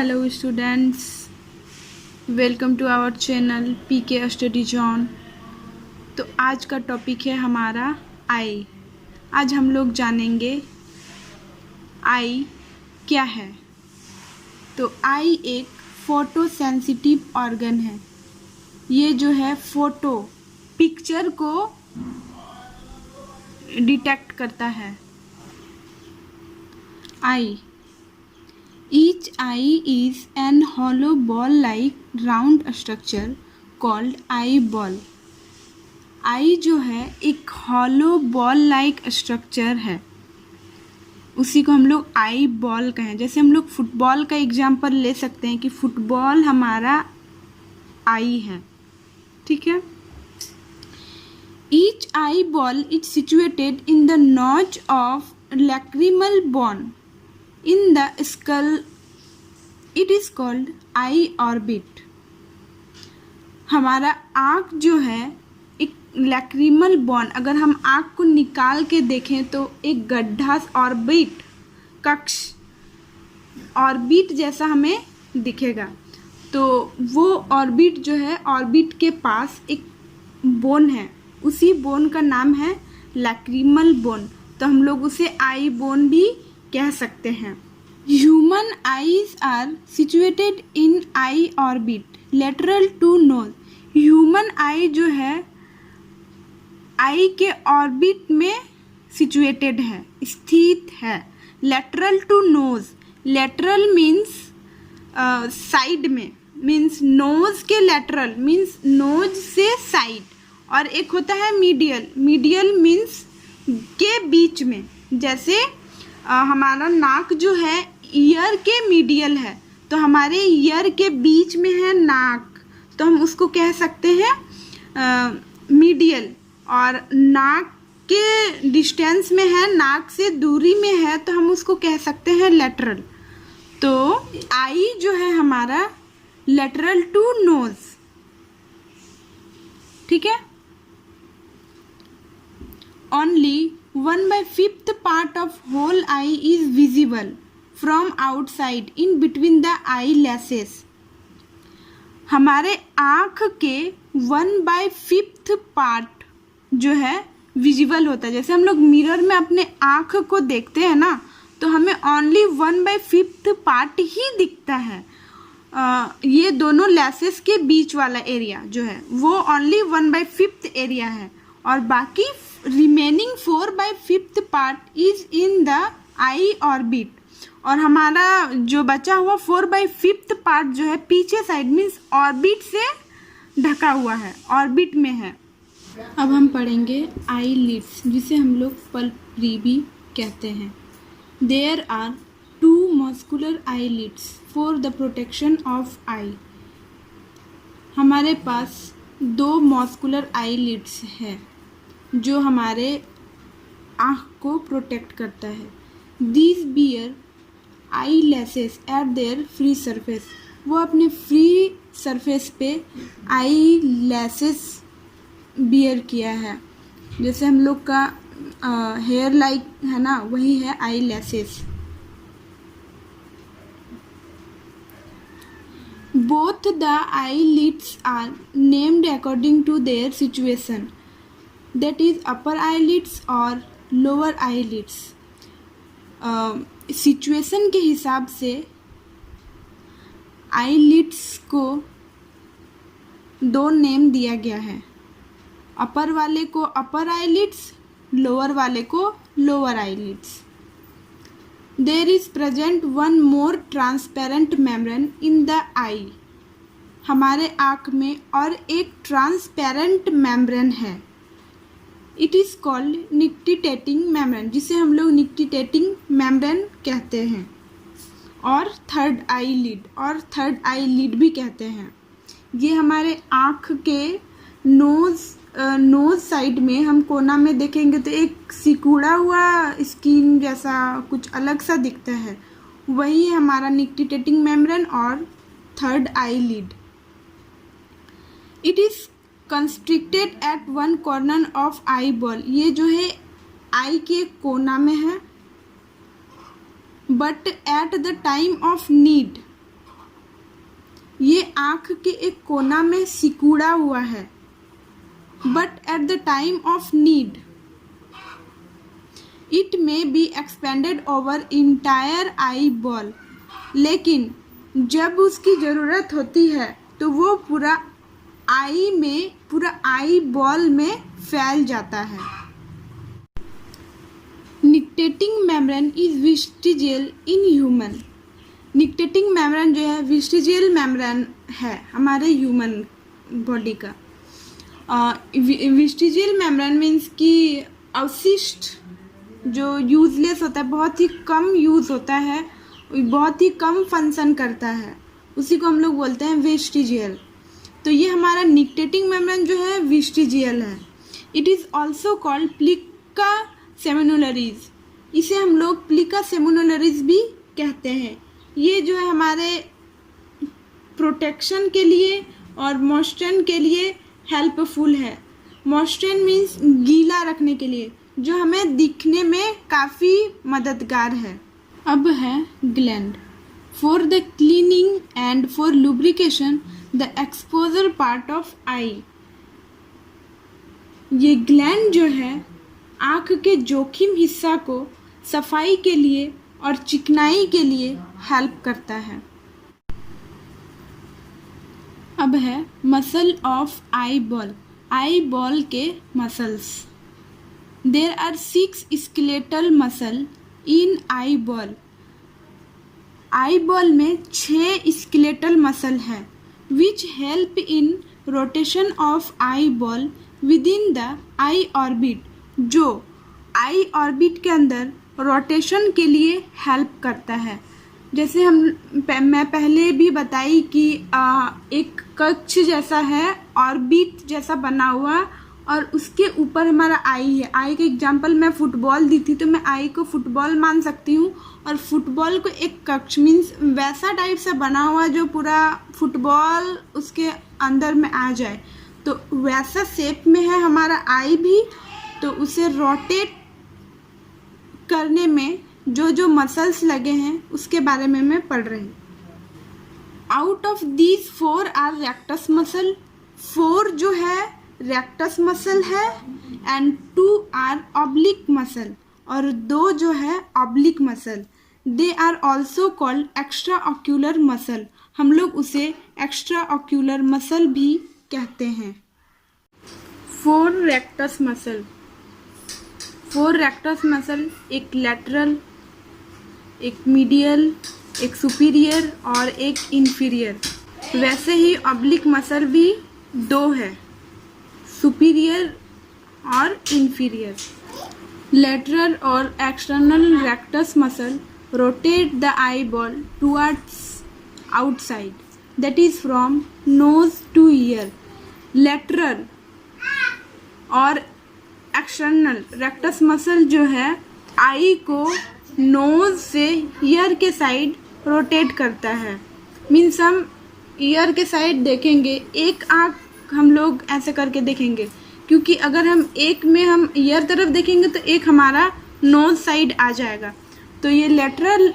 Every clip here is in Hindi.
Hello students, welcome to our channel PK study zone. तो आज का टॉपिक है हमारा आई। आज हम लोग जानेंगे आई क्या है। तो आई एक फ़ोटो सेंसिटिव ऑर्गन है। ये जो है फ़ोटो पिक्चर को डिटेक्ट करता है। आई Each eye is an hollow ball-like round structure called eyeball. आई जो है एक hollow ball-like structure है, उसी को हम लोग आई बॉल कहें। जैसे हम लोग फुटबॉल का एग्जाम्पल ले सकते हैं कि फुटबॉल हमारा आई है, ठीक है। Each eyeball is situated in the notch of lacrimal bone in the skull. It is called eye orbit. हमारा आँख जो है एक लैक्रिमल बोन, अगर हम आँख को निकाल के देखें तो एक गड्ढा ऑर्बिट कक्ष ऑर्बिट जैसा हमें दिखेगा। तो वो ऑर्बिट जो है, ऑर्बिट के पास एक बोन है, उसी बोन का नाम है लैक्रिमल बोन। तो हम लोग उसे आई बोन भी कह सकते हैं। Human eyes are situated in eye orbit lateral to nose. Human eye जो है आई के ऑर्बिट में सिचुएटेड है, स्थित है। Lateral to nose, lateral means side में, मीन्स नोज के लेटरल मीन्स नोज से साइड, और एक होता है मीडियल, मीडियल मीन्स के बीच में। जैसे हमारा नाक जो है ईयर के मीडियल है, तो हमारे ईयर के बीच में है नाक, तो हम उसको कह सकते हैं मीडियल। और नाक के डिस्टेंस में है, नाक से दूरी में है, तो हम उसको कह सकते हैं लेटरल। तो आई जो है हमारा लेटरल टू नोज, ठीक है। Only 1/5 part of whole eye is visible from outside in between the eyelashes. हमारे आँख के 1/5 part जो है विजिबल होता है। जैसे हम लोग मिरर में अपने आँख को देखते हैं ना, तो हमें ओनली 1/5 part ही दिखता है। ये दोनों लैसेस के बीच वाला एरिया जो है वो ओनली 1/5 एरिया है, और बाकी remaining 4/5 part is in the eye orbit. और हमारा जो बचा हुआ 4/5 part जो है पीछे साइड मीन्स ऑर्बिट से ढका हुआ है, ऑर्बिट में है। अब हम पढ़ेंगे आई लिड्स, जिसे हम लोग पल्परी भी कहते हैं। There are 2 muscular eye lids for the protection of eye. हमारे पास 2 मस्कुलर आई लिड्स है जो हमारे आँख को प्रोटेक्ट करता है। These bear eye lashes at their free surface. वो अपने फ्री सरफेस पे आई लैसेस बियर किया है। जैसे हम लोग का हेयर लाइक है ना, वही है eye lashes. Both the eye lids are named according to their situation, that is upper eyelids और lower eyelids। सिचुएशन के हिसाब से eyelids को 2 नेम दिया गया है। अपर वाले को अपर eyelids, लोअर वाले को lower eyelids। There is present one more transparent membrane in the eye। हमारे आँख में और एक ट्रांसपेरेंट मेम्ब्रेन है। It is called nictitating membrane, जिसे हम लोग निक्टिटेटिंग मेम्ब्रेन कहते हैं। और थर्ड आई लीड भी कहते हैं। ये हमारे आँख के नोज साइड में हम कोना में देखेंगे तो एक सिकुड़ा हुआ स्किन जैसा कुछ अलग सा दिखता है, वही है हमारा निक्टिटेटिंग मेम्ब्रेन और third eyelid. It is constricted at one corner of eye ball. ये जो है आई के कोना में है, but at the time of need ये आँख के एक कोना में सिकुड़ा हुआ है, but at the time of need it may be expanded over entire eyeball. लेकिन जब उसकी ज़रूरत होती है तो वो पूरा आई बॉल में फैल जाता है। Nictitating membrane is vestigial in human. Nictitating membrane जो है विस्टिजियल मेम्ब्रेन है हमारे ह्यूमन बॉडी का। विस्टिजियल मेम्ब्रेन मीन्स कि अवशिष्ट जो यूजलेस होता है, बहुत ही कम यूज़ होता है, बहुत ही कम फंक्शन करता है, उसी को हम लोग बोलते हैं वेस्टिजियल। तो ये हमारा निक्टेटिंग मेम्ब्रेन जो है वेस्टिजियल है। It is also called plica semilunaris. इसे हम लोग प्लिका सेमिनोलरिस भी कहते हैं। ये जो है हमारे प्रोटेक्शन के लिए और मॉइस्चर के लिए हेल्पफुल है। मॉइस्चर मीन्स गीला रखने के लिए, जो हमें दिखने में काफ़ी मददगार है। अब है gland. For the cleaning and for lubrication the exposure part of eye. ये ग्लैंड जो है आँख के जोखिम हिस्सा को सफाई के लिए और चिकनाई के लिए हेल्प करता है। अब है muscle of I ball. Eye ball के muscles. There are 6 skeletal muscle in eye ball. Eye ball में 6 स्केलेटल मसल है which help in rotation of I ball within the eye orbit, जो आई ऑर्बिट के अंदर रोटेशन के लिए हेल्प करता है। जैसे मैं पहले भी बताई कि एक कक्ष जैसा है, ऑर्बिट जैसा बना हुआ, और उसके ऊपर हमारा आई है। आई का एग्जांपल मैं फुटबॉल दी थी, तो मैं आई को फुटबॉल मान सकती हूँ, और फुटबॉल को एक कक्ष मीन्स वैसा टाइप से बना हुआ जो पूरा फुटबॉल उसके अंदर में आ जाए, तो वैसा शेप में है हमारा आई भी। तो उसे रोटेट करने में जो जो मसल्स लगे हैं उसके बारे में मैं पढ़ रही हूँ। Out of these 4 are rectus muscle. 4 जो है रेक्टस मसल है एंड 2 आर ऑब्लिक मसल, और 2 जो है oblique muscle. They are also called extra ocular muscle. हम लोग उसे एक्स्ट्रा ऑक्यूलर मसल भी कहते हैं। 4 रेक्टस मसल। 4 रेक्टस मसल, एक लैटरल, एक मीडियल, एक सुपीरियर और एक इन्फीरियर। वैसे ही ऑब्लिक मसल भी 2 है, सुपीरियर और इन्फीरियर। लेटरल और external rectus muscle rotate the eyeball towards outside, that is from knows two year. Lateral और एक्सटर्नल रेक्टस मसल जो है आई को नोज से ईयर के साइड रोटेट करता है। मीन्स हम ईयर के साइड देखेंगे, एक आँख हम लोग ऐसे करके देखेंगे, क्योंकि अगर हम एक में हम ईयर तरफ देखेंगे तो एक हमारा नोज साइड आ जाएगा। तो ये लेटरल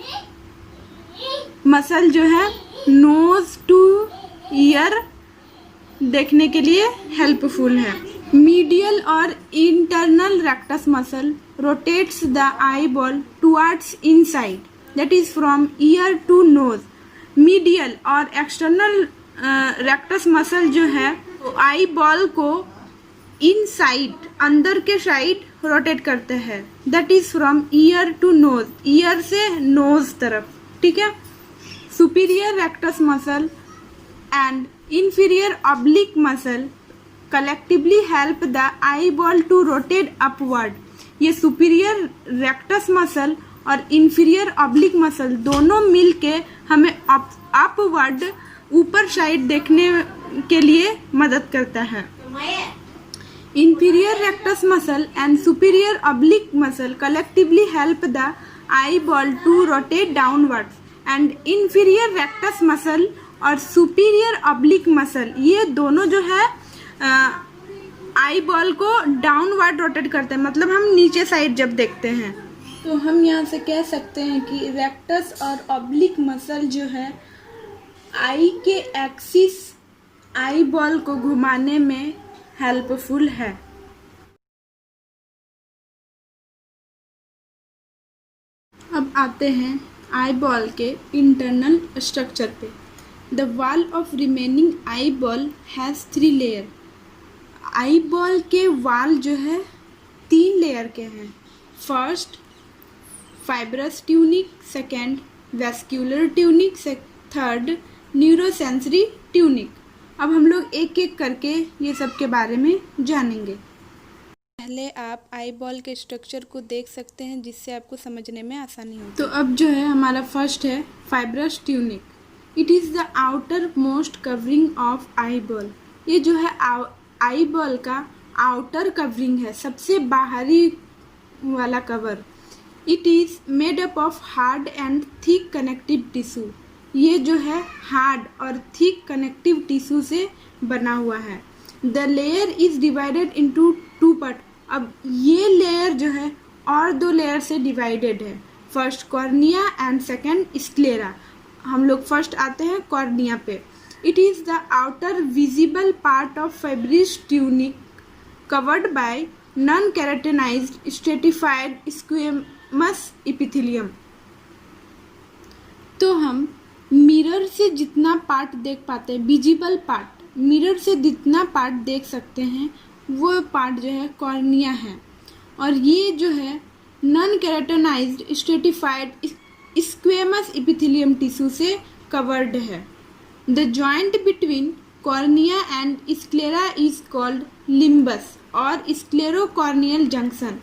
मसल जो है नोज टू ईयर देखने के लिए हेल्पफुल है। मीडियल और internal rectus muscle rotates the eyeball towards inside, that is from ear to nose. Medial और एक्सटर्नल रेक्टस मसल जो है आई बॉल को इनसाइड, अंदर के साइड रोटेट करते हैं, that is from ear to nose, ear से नोज तरफ। ठीक है। Superior rectus muscle and inferior oblique muscle collectively help the eyeball to rotate upward। ये superior rectus muscle और inferior oblique muscle दोनों मिलके हमें upward, ऊपर साइड देखने के लिए मदद करता है। Inferior rectus muscle and superior oblique muscle collectively help the eyeball to rotate downwards, and inferior rectus muscle और सुपीरियर ऑब्लिक मसल ये दोनों जो है आई बॉल को डाउनवर्ड रोटेट करते हैं, मतलब हम नीचे साइड जब देखते हैं तो हम यहाँ से कह सकते हैं कि रेक्टस और ऑब्लिक मसल जो है आई के एक्सिस आई बॉल को घुमाने में हेल्पफुल है। अब आते हैं आई बॉल के इंटरनल स्ट्रक्चर पे। The wall of remaining eye ball has 3 layer. I ball के वॉल जो है 3 लेयर के हैं। First fibrous tunic, second vascular tunic, third neurosensory tunic. अब हम लोग एक एक करके ये सब के बारे में जानेंगे। पहले आप आई बॉल के स्ट्रक्चर को देख सकते हैं जिससे आपको समझने में आसानी हो। तो अब जो है हमारा फर्स्ट है fibrous tunic. It is the outer most covering of eye ball. ये जो है आई बॉल का आउटर कवरिंग है, सबसे बाहरी वाला cover. It is made up of hard and thick connective tissue. ये जो है हार्ड और थिक कनेक्टिव टिश्यू से बना हुआ है। The layer is divided into 2 part. अब ये लेयर जो है और 2 लेयर से डिवाइडेड है। First cornea and second sclera. हम लोग फर्स्ट आते हैं कॉर्निया पे। It is the outer visible part of fibrous tunic covered by non keratinised stratified squamous epithelium. तो हम मिरर से जितना पार्ट देख पाते हैं, विजिबल पार्ट, मिरर से जितना पार्ट देख सकते हैं वो पार्ट जो है कॉर्निया है। और ये जो है non keratinised stratified squamous epithelium tissue से कवर्ड है। The joint between cornea and sclera is called limbus और स्क्लेरोकॉर्नियल जंक्शन।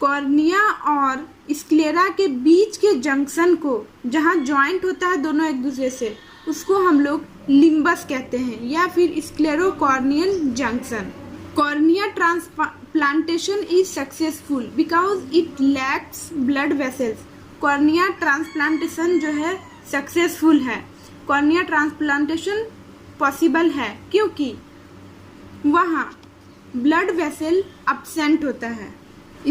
कॉर्निया और स्क्लेरा के बीच के जंक्शन को, जहाँ जॉइंट होता है दोनों एक दूसरे से, उसको हम लोग लिम्बस कहते हैं या फिर sclerocorneal junction. Cornea transplantation is successful because it lacks blood vessels. Cornea transplantation जो है सक्सेसफुल है, कॉर्निया ट्रांसप्लांटेशन पॉसिबल है क्योंकि वहाँ ब्लड वेसल अब्सेंट होता है।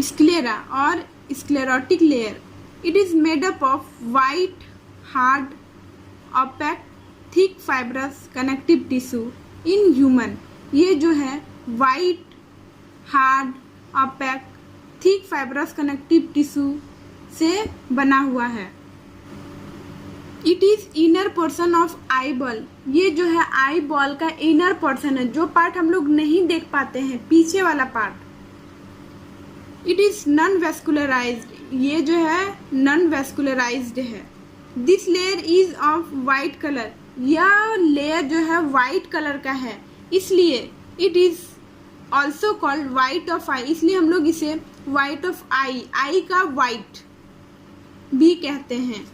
स्क्लेरा और sclerotic layer, it is made up of white hard opaque thick fibrous connective tissue in human. ये जो है white hard opaque thick fibrous connective tissue से बना हुआ है। It is inner portion of eye ball. ये जो है आई बॉल का इनर पोर्शन है, जो पार्ट हम लोग नहीं देख पाते हैं, पीछे वाला part. It is non vascularised. ये जो है नॉन वेस्कुलराइज्ड है। This layer is of white colour. यह लेयर जो है वाइट कलर का है, इसलिए it is also called white of eye. इसलिए हम लोग इसे वाइट ऑफ आई, आई का वाइट भी कहते हैं।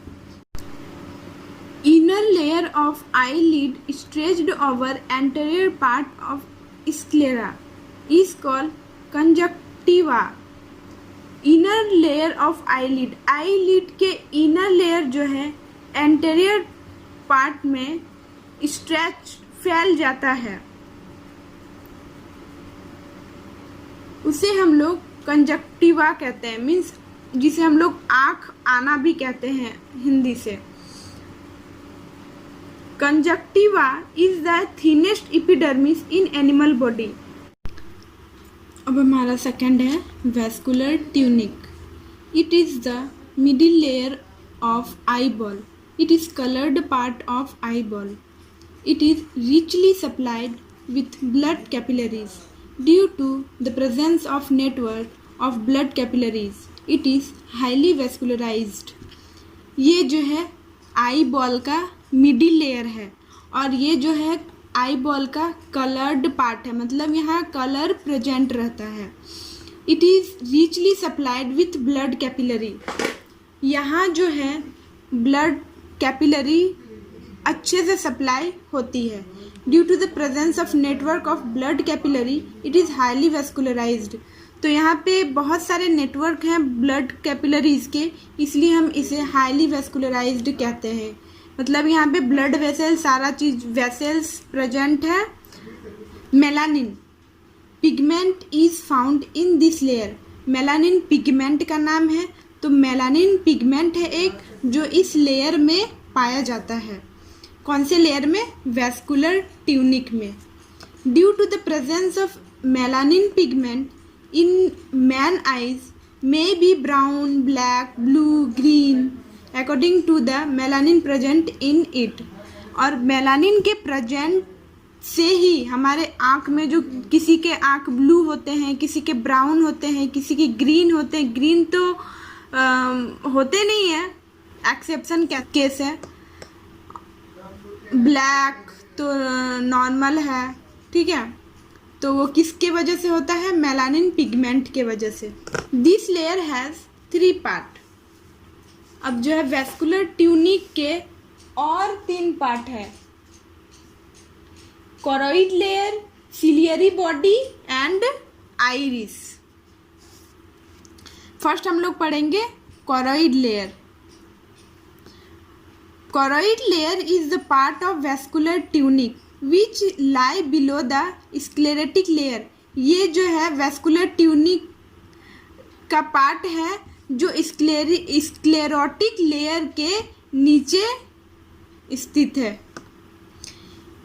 Inner layer of eyelid stretched over anterior part of sclera is called conjunctiva. Inner layer of eyelid, eyelid के inner layer जो है anterior part में stretch फैल जाता है, उसे हम लोग कंजक्टिवा कहते हैं। मीन्स जिसे हम लोग आँख आना भी कहते हैं हिंदी से। Conjunctiva is the thinnest epidermis in animal body. अब हमारा सेकंड है vascular tunic. It is the middle layer of eye ball. It is coloured part of eye ball. It is richly supplied with blood capillaries. Due to the presence of network of blood capillaries, it is highly vascularized. ये जो है आई बॉल का मिडिल लेयर है और ये जो है आई बॉल का कलर्ड पार्ट है, मतलब यहाँ कलर प्रेजेंट रहता है। It is richly supplied with blood capillary. यहाँ जो है ब्लड कैपिलरी अच्छे से सप्लाई होती है। Due to the presence of network of blood capillary it is highly vascularised. तो यहाँ पे बहुत सारे नेटवर्क हैं ब्लड कैपिलरीज के, इसलिए हम इसे हाईली वेस्कुलराइज्ड कहते हैं। मतलब यहाँ पे ब्लड वेसल सारा चीज वेसल्स प्रेजेंट है। Melanin pigment is found in this layer. Melanin pigment का नाम है, तो मेलानिन पिगमेंट है एक जो इस लेयर में पाया जाता है। कौन से लेयर में? वेस्कुलर ट्यूनिक में। Due to the presence of melanin pigment in man eyes may be brown, black, blue, green according to the melanin present in it। और मेलानिन के प्रेजेंट से ही हमारे आँख में जो किसी के आँख ब्लू होते हैं, किसी के ब्राउन होते हैं, किसी के ग्रीन होते हैं। ग्रीन तो होते नहीं है, एक्सेप्शन केस है। ब्लैक तो नॉर्मल है, ठीक है। तो वो किसके वजह से होता है? मेलानिन पिगमेंट के वजह से। This layer has 3 part. अब जो है वेस्कुलर ट्यूनिक के और 3 पार्ट है, choroid layer, ciliary body and iris. First हम लोग पढ़ेंगे choroid layer. Choroid layer is the part of vascular tunic which lie below the sclerotic layer. ये जो है वेस्कुलर ट्यूनिक का पार्ट है जो स्क्लेरोटिक लेयर के नीचे स्थित है।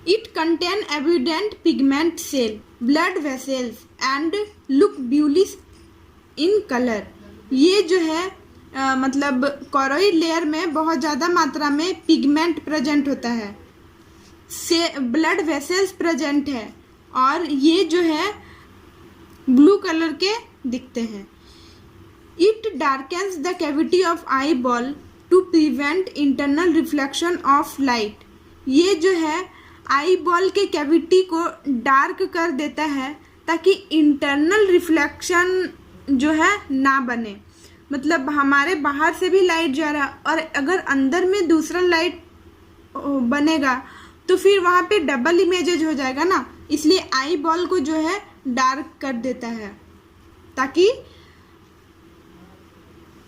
It contain evident pigment cell, blood vessels and look bluish in colour. ये जो है मतलब कोरोइड लेयर में बहुत ज़्यादा मात्रा में पिगमेंट प्रेजेंट होता है, से ब्लड वेसल्स प्रेजेंट है और ये जो है ब्लू कलर के दिखते हैं। It darkens the cavity of I ball to prevent internal reflection of light. ये जो है आई बॉल के कैविटी को डार्क कर देता है ताकि इंटरनल रिफ्लेक्शन जो है ना बने। मतलब हमारे बाहर से भी लाइट जा रहा और अगर अंदर में दूसरा लाइट बनेगा तो फिर वहाँ पे डबल इमेजेज हो जाएगा ना, इसलिए आई बॉल को जो है डार्क कर देता है ताकि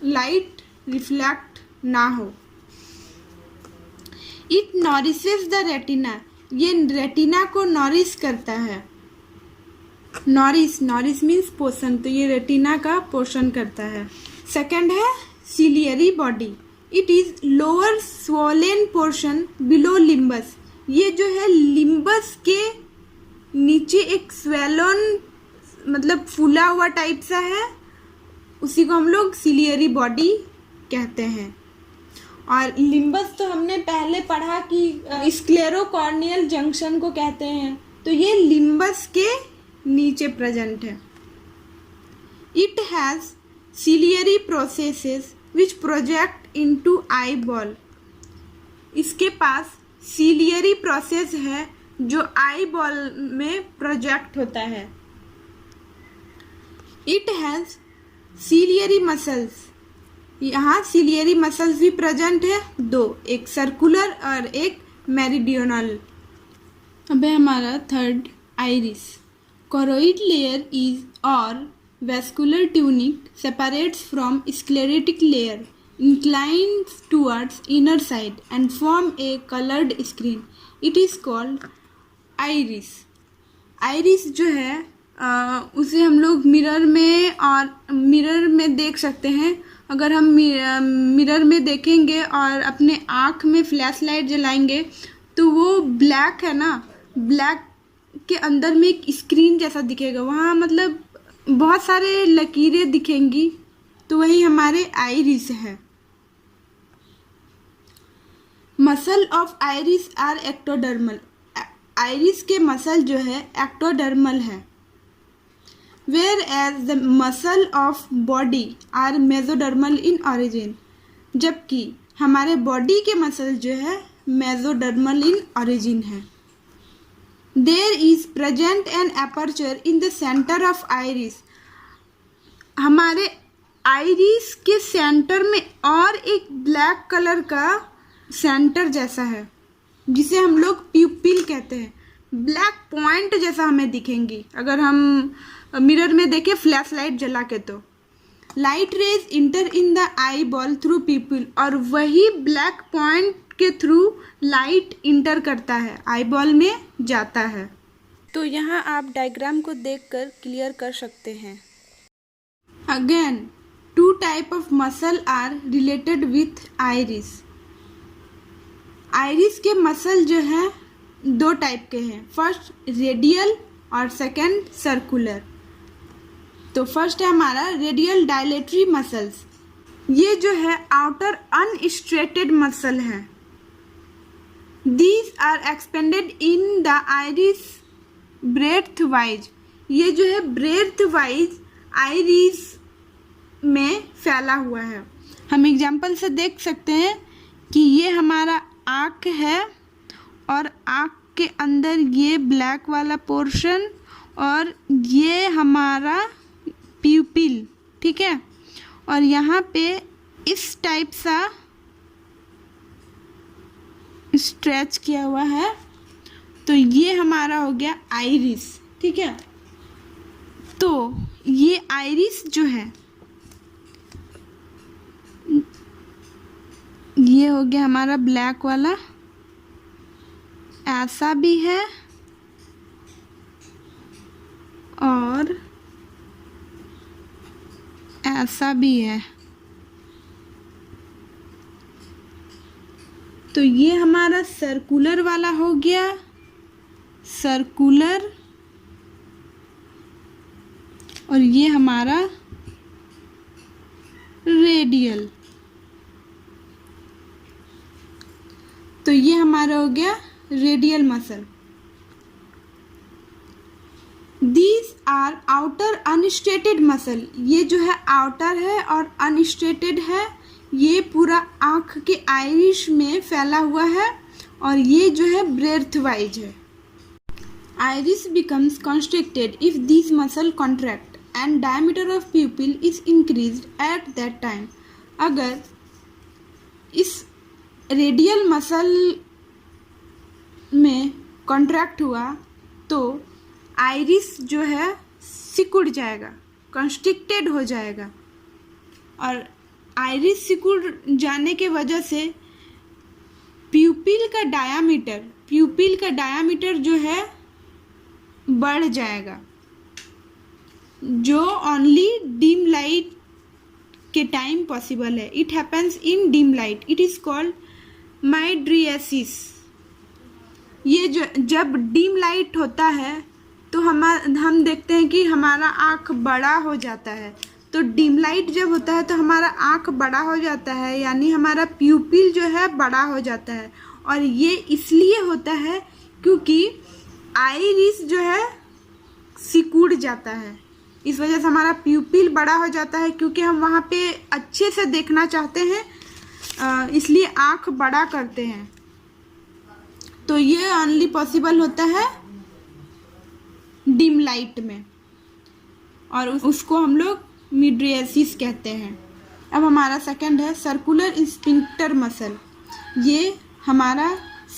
लाइट रिफ्लेक्ट ना हो। It nourishes the retina. ये रेटिना को नॉरिश करता है। नॉरिश मीन्स पोषण, तो ये रेटिना का पोषण करता है। सेकंड है ciliary body. It is lower swollen portion below limbus. ये जो है लिम्बस के नीचे एक स्वेलोन मतलब फूला हुआ टाइप सा है, उसी को हम लोग सिलियरी बॉडी कहते हैं। और लिम्बस तो हमने पहले पढ़ा कि स्क्लेरोकॉर्नियल जंक्शन को कहते हैं, तो ये लिम्बस के नीचे प्रेजेंट है। It has ciliary processes which project into eye ball. इसके पास सिलियरी प्रोसेस है जो आई बॉल में प्रोजेक्ट होता है। It has ciliary muscles. यहाँ सिलियरी मसल्स भी प्रेजेंट है, 2, एक सर्कुलर और एक मेरिडियनल। अब है हमारा third iris. Choroid layer is और vascular tunic separates from sclerotic layer, inclines towards inner side and form a colored screen. It is called iris. iris जो है उसे हम लोग मिरर में देख सकते हैं। अगर हम मिरर में देखेंगे और अपने आँख में फ्लैश लाइट जलाएंगे तो वो ब्लैक है ना, ब्लैक के अंदर में एक स्क्रीन जैसा दिखेगा, वहाँ मतलब बहुत सारे लकीरें दिखेंगी, तो वही हमारे आइरिस है। Muscle of iris are ectodermal. Iris के मसल जो है एक्टोडर्मल है। Whereas the muscle of body are mesodermal in origin. जबकि हमारे बॉडी के मसल जो है मेजोडर्मल इन ऑरिजिन है। There is present an aperture in the centre of iris. हमारे आइरिस के सेंटर में और एक ब्लैक कलर का सेंटर जैसा है जिसे हम लोग प्यूपिल कहते हैं। ब्लैक पॉइंट जैसा हमें दिखेंगी अगर हम मिरर में देखें फ्लैश लाइट जला के। तो light rays inter in the eye ball through प्यूपिल, और वही ब्लैक पॉइंट के थ्रू लाइट इंटर करता है, आई बॉल में जाता है। तो यहाँ आप डायग्राम को देखकर क्लियर कर सकते हैं। Again 2 type of muscle are related with iris. Iris के मसल जो है दो टाइप के हैं, फर्स्ट रेडियल और सेकंड सर्कुलर। तो फर्स्ट है हमारा रेडियल डायलेटरी मसल्स। ये जो है आउटर अनस्ट्रेटेड मसल है। These are expanded in the iris breadthwise. ये जो है ब्रेथ वाइज आइरिस में फैला हुआ है। हम एग्जाम्पल से देख सकते हैं कि ये हमारा आँख है और आँख के अंदर ये ब्लैक वाला पोर्शन और ये हमारा प्यूपिल, ठीक है। और यहाँ पे इस टाइप सा स्ट्रेच किया हुआ है, तो ये हमारा हो गया आइरिस, ठीक है। तो ये आइरिस जो है ये हो गया हमारा ब्लैक वाला, ऐसा भी है और ऐसा भी है। तो ये हमारा सर्कुलर वाला हो गया, सर्कुलर, और ये हमारा रेडियल। तो ये हमारा हो गया radial muscle. These are outer unstriated muscle. ये जो है आउटर है और अनस्ट्रेटेड है। ये पूरा आँख के आइरिस में फैला हुआ है और ये जो है ब्रेथ वाइज है। Iris becomes constricted if these muscle contract and diameter of pupil is increased at that time। अगर इस रेडियल मसल में कॉन्ट्रैक्ट हुआ तो आइरिस जो है सिकुड़ जाएगा, कंस्ट्रिक्टेड हो जाएगा, और आइरिस सिकुड़ जाने के वजह से प्यूपिल का डायामीटर जो है बढ़ जाएगा, जो ओनली डिम लाइट के टाइम पॉसिबल है। It happens in dim light, it is called mydriasis. ये जो जब डिम लाइट होता है तो हम देखते हैं कि हमारा आँख बड़ा हो जाता है। तो डिम लाइट जब होता है तो हमारा आँख बड़ा हो जाता है, यानी हमारा प्यूपिल जो है बड़ा हो जाता है। और ये इसलिए होता है क्योंकि आइरिस जो है सिकुड़ जाता है, इस वजह से हमारा प्यूपिल बड़ा हो जाता है, क्योंकि हम वहाँ पे अच्छे से देखना चाहते हैं, इसलिए आँख बड़ा करते हैं। तो ये ओनली पॉसिबल होता है डिम लाइट में, और उसको हम लोग मिड्रियासिस कहते हैं। अब हमारा सेकंड है सर्कुलर स्फिंक्टर मसल। ये हमारा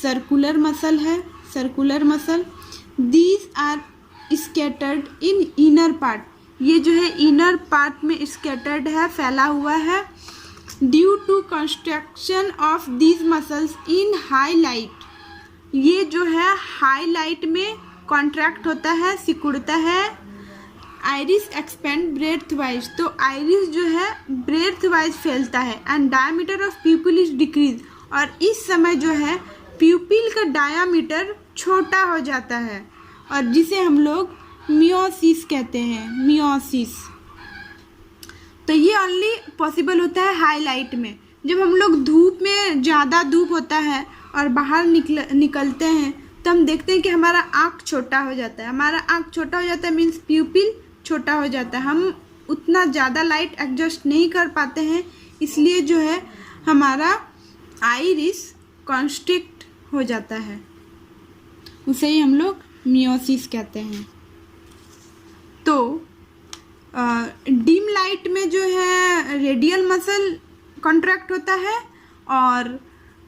सर्कुलर मसल है, circular muscle. These are scattered in inner part. ये जो है इनर पार्ट में स्कैटर्ड है, फैला हुआ है। Due to construction of these muscles in high light. ये जो है हाई लाइट में कॉन्ट्रैक्ट होता है, सिकुड़ता है। Iris expand breadthwise. तो आइरिस जो है ब्रेथ वाइज फैलता है। And diameter of pupil is decrease. और इस समय जो है प्यूपिल का डायामीटर छोटा हो जाता है, और जिसे हम लोग मियोसिस कहते हैं, मियोसिस। तो ये ओनली पॉसिबल होता है हाई लाइट में। जब हम लोग धूप में, ज़्यादा धूप होता है और बाहर निकलते हैं, तो हम देखते हैं कि हमारा आँख छोटा हो जाता है। हमारा आँख छोटा हो जाता है मीन्स प्यूपिल छोटा हो जाता है। हम उतना ज़्यादा लाइट एडजस्ट नहीं कर पाते हैं, इसलिए जो है हमारा आइरिस कॉन्स्ट्रिक्ट हो जाता है। उसे ही हम लोग मियोसिस कहते हैं। तो डिम लाइट में जो है रेडियल मसल कॉन्ट्रैक्ट होता है और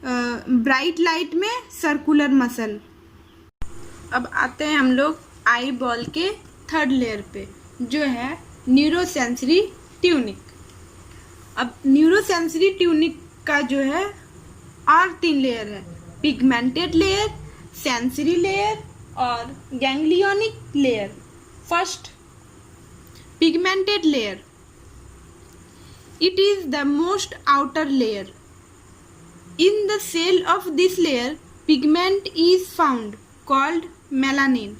ब्राइट लाइट में सर्कुलर मसल। अब आते हैं हम लोग आई बॉल के थर्ड लेयर पे, जो है न्यूरोसेंसरी ट्यूनिक। अब न्यूरोसेंसरी ट्यूनिक का जो है और 3 लेयर है, पिगमेंटेड लेयर, सेंसरी लेयर और ganglionic layer. First, pigmented layer. It is the most outer layer. In the cell of this layer, pigment is found called melanin.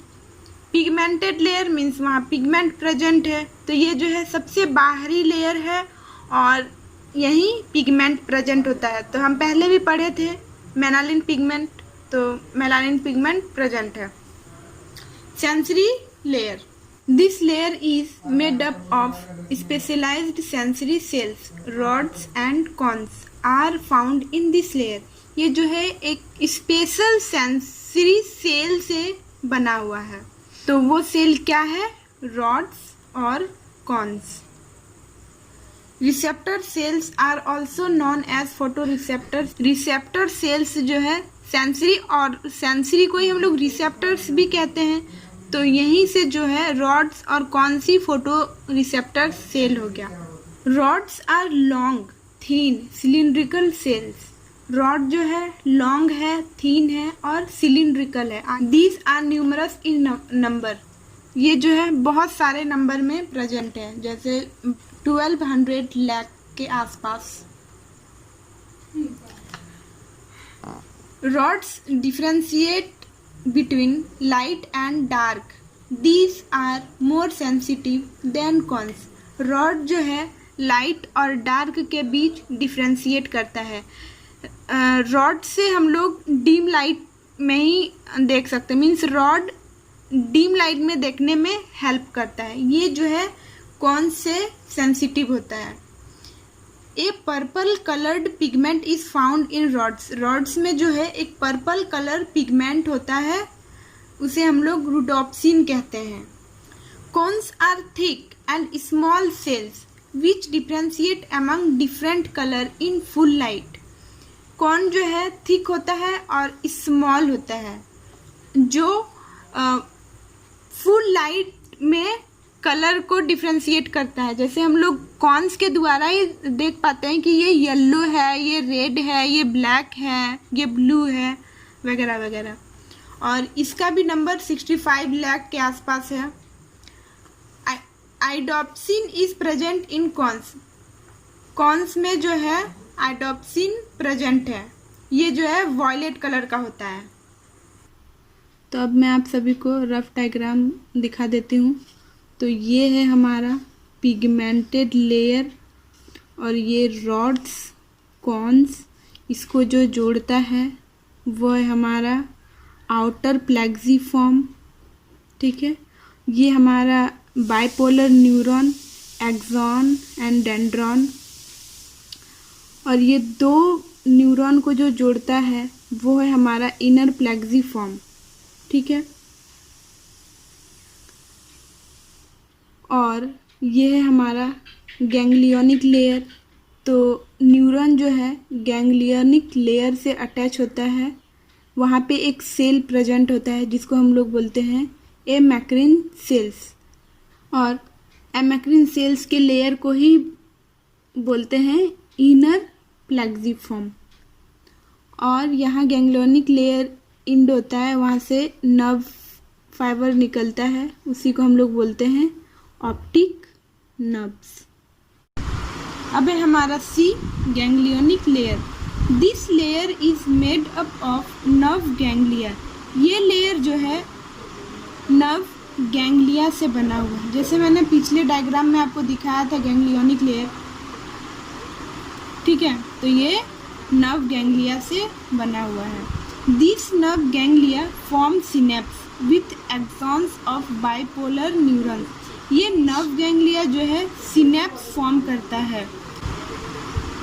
Pigmented layer means वहाँ पिगमेंट प्रेजेंट है, तो ये जो है सबसे बाहरी लेयर है और यहीं पिगमेंट प्रेजेंट होता है। तो हम पहले भी पढ़े थे मेलानिन पिगमेंट, तो मेलानिन पिगमेंट प्रेजेंट है। Sensory layer, this layer is made up of specialised sensory cells, rods and cones are found in this layer. ये जो है एक स्पेशल सेंसरी सेल से बना हुआ है, तो वो सेल क्या है? रॉड्स और cones. Receptor cells are also known as photoreceptor. Receptor cells जो है सेंसरी, और सेंसरी को ही हम लोग रिसेप्टर्स भी कहते हैं, तो यहीं से जो है रॉड्स और कॉन्स ही फोटो रिसेप्टर सेल हो गया। Rods are long thin cylindrical cells. Rod जो है लॉन्ग है, थीन है और सिलिंड्रिकल है। These are numerous in number. ये जो है बहुत सारे नंबर में प्रेजेंट है, जैसे 1200 लाख के आसपास। Rods differentiate between light and dark. These are more sensitive than cones. Rod जो है लाइट और डार्क के बीच डिफरेंशिएट करता है। रॉड से हम लोग डीम लाइट में ही देख सकते हैं, मीन्स रॉड डीम लाइट में देखने में हेल्प करता है। ये जो है कौन से सेंसिटिव होता है। ए purple coloured pigment is found in rods. Rods में जो है एक पर्पल कलर पिगमेंट होता है, उसे हम लोग रुडोप्सिन कहते हैं। Cones are thick and small cells which differentiate among different colour in full light. Cone जो है थिक होता है और स्मॉल होता है, जो फुल लाइट में कलर को डिफरेंशिएट करता है। जैसे हम लोग कॉन्स के द्वारा ही देख पाते हैं कि ये येलो है, ये रेड है, ये ब्लैक है, ये ब्लू है, वगैरह वगैरह। और इसका भी नंबर 65 लाख के आसपास है। Iodopsin is present in cones. Cones में जो है आइडोप्सिन प्रेजेंट है, ये जो है वॉयलेट कलर का होता है। तो अब मैं आप सभी को रफ डायग्राम दिखा देती हूँ। तो ये है हमारा पिगमेंटेड लेयर और ये रॉड्स कॉन्स, इसको जो जोड़ता है वो है हमारा आउटर प्लेक्सिफॉर्म, ठीक है। ये हमारा bipolar neuron, axon and dendron, और ये दो न्यूरॉन को जो जोड़ता है वो है हमारा इनर प्लेक्सिफॉर्म, ठीक है। और ये है हमारा गैंग्लियोनिक लेयर। तो न्यूरॉन जो है गैंग्लियोनिक लेयर से अटैच होता है, वहाँ पे एक सेल प्रेजेंट होता है जिसको हम लोग बोलते हैं एमैक्रिन सेल्स, और एमैक्रिन सेल्स के लेयर को ही बोलते हैं इनर प्लेक्सिफॉर्म। और यहाँ गैंग्लियोनिक लेयर इंड होता है, वहाँ से नर्व फाइबर निकलता है, उसी को हम लोग बोलते हैं ऑप्टिक नर्व्स। अब है हमारा C ganglionic layer. This layer is made up of nerve ganglia. ये लेयर जो है नर्व गैंग्लिया से बना हुआ है, जैसे मैंने पिछले डायग्राम में आपको दिखाया था गैंग्लियोनिक लेयर, ठीक है। तो ये नर्व गैंग्लिया से बना हुआ है। This nerve ganglia form synapse with axons of bipolar neuron. ये नर्व गैंग्लिया जो है सिनेप्स फॉर्म करता है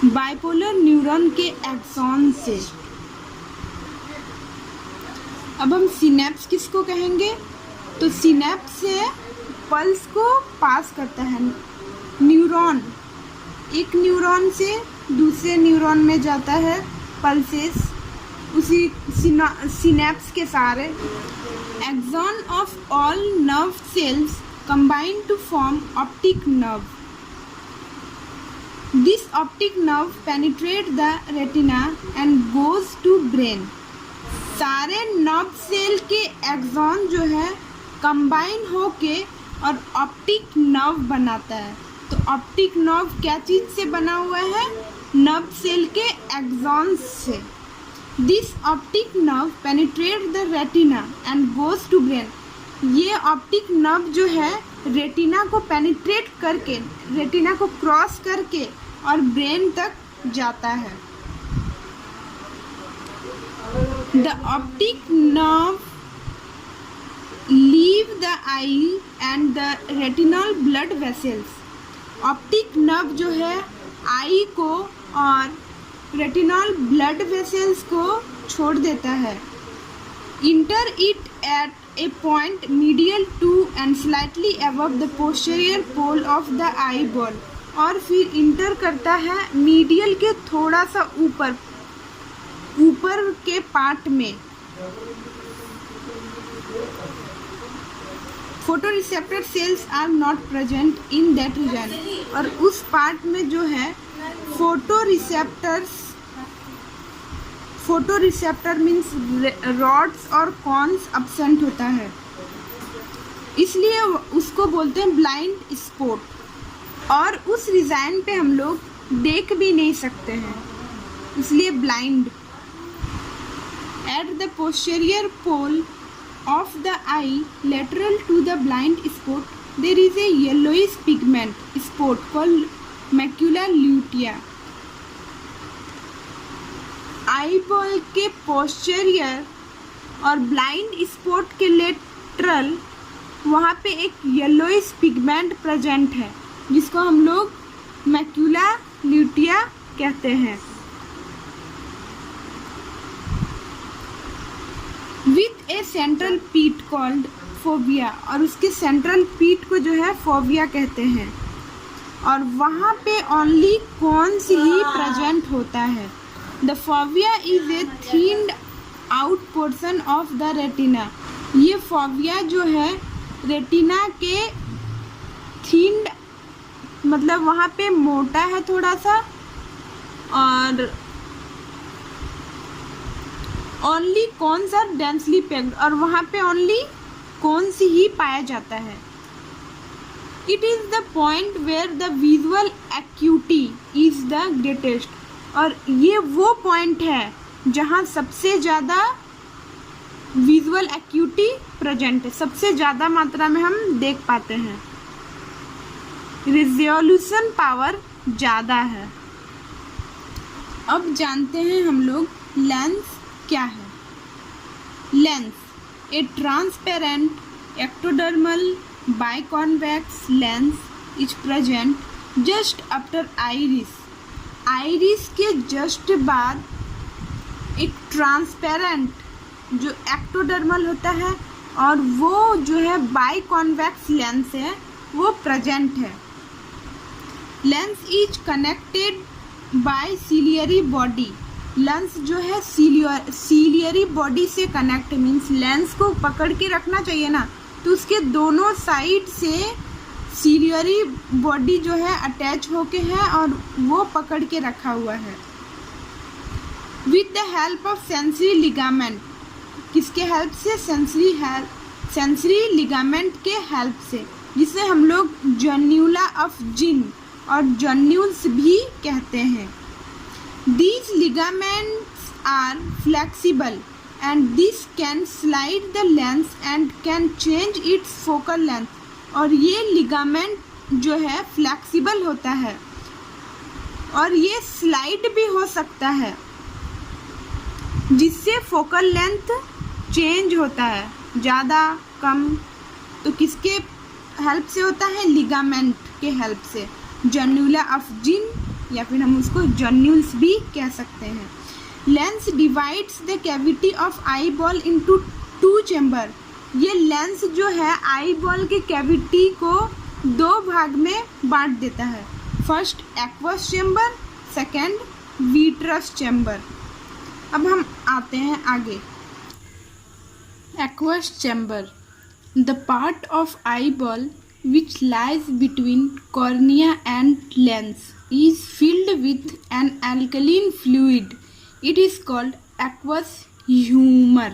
बाइपोलर न्यूरॉन के एक्सॉन से। अब हम सिनेप्स किसको कहेंगे? तो सिनेप्स से पल्स को पास करता है न्यूरॉन, एक न्यूरॉन से दूसरे न्यूरॉन में जाता है पल्सेस, उसी सिनेप्स के सारे। Axon of all nerve cells combine to form optic nerve. This optic nerve penetrates the retina and goes to brain. सारे नर्व सेल के एक्सॉन जो है कंबाइन होके और ऑप्टिक नर्व बनाता है। तो ऑप्टिक नर्व क्या चीज़ से बना हुआ है? नर्व सेल के एक्सॉन्स से। This optic nerve penetrate the retina and goes to brain. ये ऑप्टिक नर्व जो है रेटिना को पेनिट्रेट करके, रेटिना को क्रॉस करके और ब्रेन तक जाता है। The optic nerve leave the I and the retinal blood vessels. Optic nerve जो है आई को और रेटिनल ब्लड वेसल्स को छोड़ देता है। Enter it at a point medial to and slightly above the posterior pole of the eyeball. और फिर इंटर करता है मीडियल के थोड़ा सा ऊपर के पार्ट में। Photoreceptor cells are not present in that region. और उस पार्ट में जो है फोटोरिसेप्टर मीन्स रॉड्स और कॉन्स अब्सेंट होता है, इसलिए उसको बोलते हैं ब्लाइंड स्पॉट। और उस रीजन पे हम लोग देख भी नहीं सकते हैं, इसलिए blind. At the posterior pole of the eye lateral to the blind spot there is a yellowish pigment spot called macula lutea। eyeball के posterior और blind spot के lateral वहाँ पे एक yellowish pigment present है, जिसको हम लोग macula lutea कहते हैं। विथ ए सेंट्रल पीट कॉल्ड फोविया। और उसके सेंट्रल पीट को जो है फोविया कहते हैं। और वहाँ पे ओनली कौन सी ही प्रेजेंट होता है। The fovea is a thinned out portion of the retina. ये फोविया जो है रेटिना के थिन्ड मतलब वहाँ पे मोटा है थोड़ा सा, और ओनली कौन सा डेंसली पैक्ड, और वहाँ पे ओनली कौन सी ही पाया जाता है। It is the point where the visual acuity is the greatest. और ये वो पॉइंट है जहाँ सबसे ज़्यादा विजुअल एक्यूटी प्रेजेंट है, सबसे ज़्यादा मात्रा में हम देख पाते हैं, रिजोल्यूशन पावर ज़्यादा है। अब जानते हैं हम लोग लेंस क्या है। Lens a transparent ectodermal biconvex lens is present just after iris. Iris के जस्ट बाद एक ट्रांसपेरेंट जो एक्टोडर्मल होता है और वो जो है बाइकॉन्वेक्स लेंस है वो प्रेजेंट है। Lens is connected by ciliary body. Lens जो है सीलियरी बॉडी से कनेक्ट, मीन्स लेंस को पकड़ के रखना चाहिए ना, तो उसके दोनों साइड से सीलियरी बॉडी जो है अटैच होके है और वो पकड़ के रखा हुआ है। With the help of sensory ligament. किसके हेल्प से? सेंसरी लिगामेंट के हेल्प से, जिसे हम लोग जन्यूला ऑफ जिन और जन्यूल्स भी कहते हैं। These ligaments are flexible and this can slide the lens and can change its focal length। और ये लिगामेंट जो है फ्लेक्सिबल होता है और ये स्लाइड भी हो सकता है, जिससे फोकल लेंथ चेंज होता है, ज़्यादा कम। तो किसके हेल्प से होता है? लिगामेंट के हेल्प से। जन्यूला ऑफ जिन या फिर हम उसको जन्यूल्स भी कह सकते हैं। Lens divides the cavity of eye ball into 2 chamber. ये लेंस जो है आई बॉल के कैविटी को 2 भाग में बांट देता है। First aqueous chamber, second vitreous chamber. अब हम आते हैं आगे। Aqueous chamber, the part of eye ball which lies between cornea and lens is filled with an alkaline fluid. It is called aqueous humor.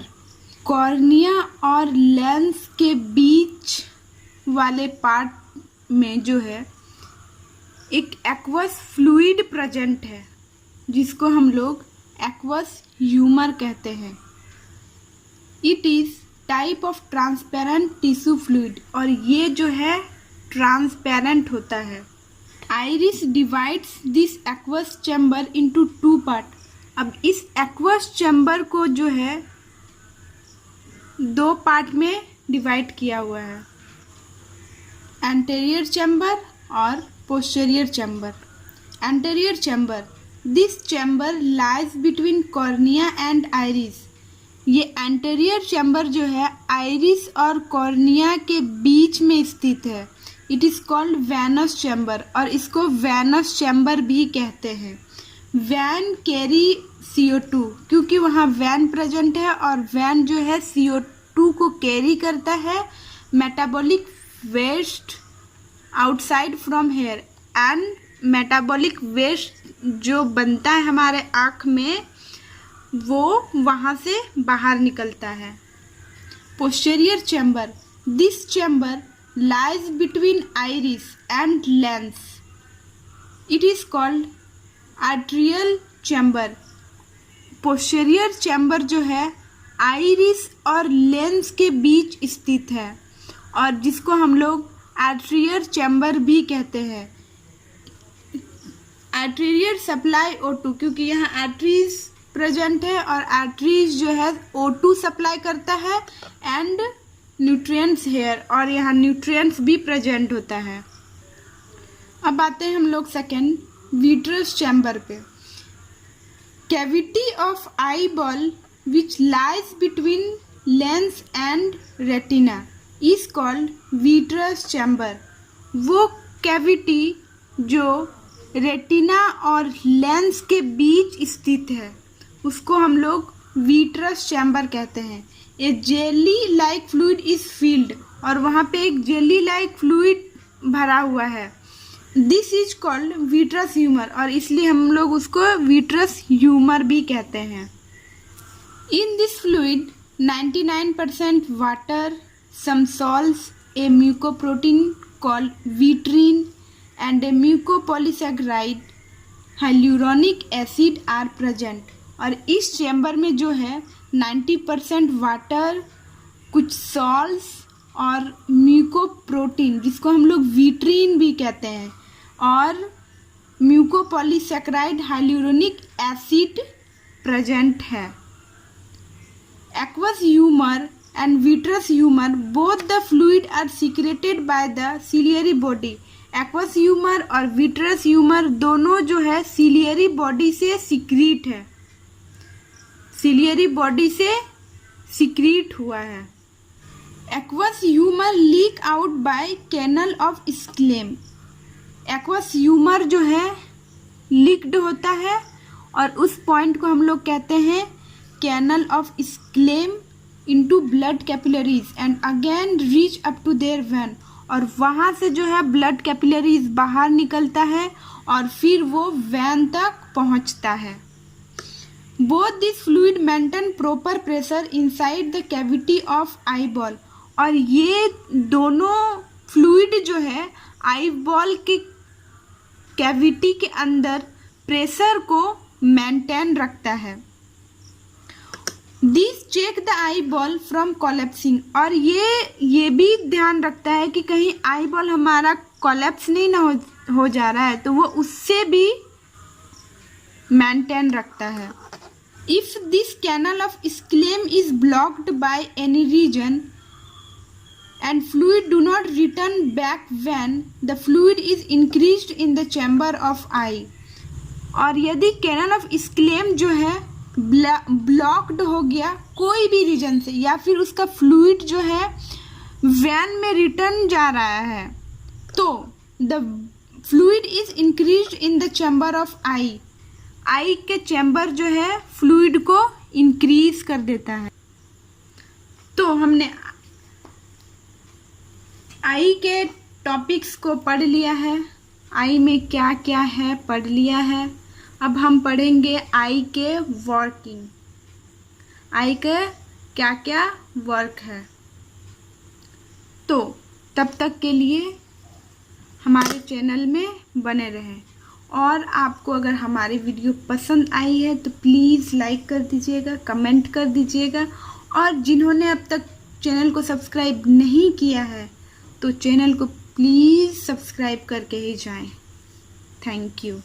Cornea और लेंस के बीच वाले पार्ट में जो है एक एक्वस फ्लूइड प्रेजेंट है जिसको हम लोग एक्वस ह्यूमर कहते हैं। It is type of transparent tissue fluid, और ये जो है ट्रांसपेरेंट होता है। Iris divides this aqueous chamber into 2 part. अब इस एक्वस चैम्बर को जो है 2 पार्ट में डिवाइड किया हुआ है, एंटेरियर चैम्बर और posterior chamber. Anterior chamber, this chamber lies between cornea and iris. ये एंटेरियर चैम्बर जो है आइरिस और कॉर्निया के बीच में स्थित है। It is called venous chamber, और इसको वेनस चैम्बर भी कहते हैं। वैन कैरी CO2, क्योंकि वहाँ वैन प्रेजेंट है और वैन जो है CO2 को कैरी करता है metabolic waste outside from here, and metabolic waste जो बनता है हमारे आँख में वो वहाँ से बाहर निकलता है। Posterior chamber, this chamber lies between iris and lens. It is called arterial chamber. Posterior chamber जो है आइरिस और लेंस के बीच स्थित है, और जिसको हम लोग आर्टेरियर चैम्बर भी कहते हैं। आर्टेरियर सप्लाई O2, क्योंकि यहाँ आर्टरीज प्रेजेंट है और आर्टरीज जो है O2 सप्लाई करता है, एंड न्यूट्रिएंट्स हेयर, और यहाँ न्यूट्रिएंट्स भी प्रेजेंट होता है। अब आते हैं हम लोग सेकेंड विट्रस चैम्बर पे। Cavity of eye ball which lies between lens and retina is called vitreous chamber. वो कैविटी जो रेटिना और लेंस के बीच स्थित है उसको हम लोग विट्रस चैम्बर कहते हैं। A jelly like fluid is filled, और वहाँ पे एक जेली लाइक फ्लूइड भरा हुआ है। This is called vitreous humour, और इसलिए हम लोग उसको विट्रस ह्यूमर भी कहते हैं। In this fluid 99% water, some salts, a mucoprotein called vitrein and a mucopolysaccharide hyaluronic acid are present. और इस चैम्बर में जो है 90% वाटर, कुछ सॉल्ट्स और म्यूकोप्रोटीन जिसको हम लोग विट्रीन भी कहते हैं, और म्यूकोपॉलीसैकेराइड हाइल्यूरोनिक एसिड प्रेजेंट है। Aqueous humour and vitreous humour both the fluid are secreted by the ciliary body. Aqueous humour और विट्रस ह्यूमर दोनों जो है सिलियरी बॉडी से सीक्रेट है, सिलियरी बॉडी से सीक्रेट हुआ है। Aqueous humour leak out by canal of Schlemm. Aqueous humour जो है लीक्ड होता है, और उस पॉइंट को हम लोग कहते हैं canal of Schlemm into blood capillaries and again reach up to their vein, और वहाँ से जो है ब्लड कैपिलरीज बाहर निकलता है और फिर वो वैन तक पहुँचता है। Both this fluid maintain proper pressure inside the cavity of eye ball, और ये दोनों फ्लूइड जो है आई बॉल के कैविटी के अंदर प्रेशर को मेंटेन रखता है। This check the eyeball from collapsing, और ये भी ध्यान रखता है कि कहीं आई बॉल हमारा कोलैप्स नहीं ना हो जा रहा है, तो वो उससे भी मेंटेन रखता है। If this canal of sclem is blocked by any region and fluid do not return back when the fluid is increased in the chamber of eye, और यदि कैनल ऑफ स्क्लेम जो है ब्लॉक्ड हो गया कोई भी रीजन से, या फिर उसका फ्लूइड जो है वैन में रिटर्न जा रहा है, तो the fluid is increased in the chamber of eye, eye के चैम्बर जो है फ्लूइड को इंक्रीज कर देता है। तो हमने आई के टॉपिक्स को पढ़ लिया है, आई में क्या क्या है पढ़ लिया है। अब हम पढ़ेंगे आई के वर्किंग, आई के क्या क्या वर्क है। तो तब तक के लिए हमारे चैनल में बने रहें। और आपको अगर हमारी वीडियो पसंद आई है तो प्लीज़ लाइक कर दीजिएगा, कमेंट कर दीजिएगा, और जिन्होंने अब तक चैनल को सब्सक्राइब नहीं किया है तो चैनल को प्लीज़ सब्सक्राइब करके ही जाएं। Thank you.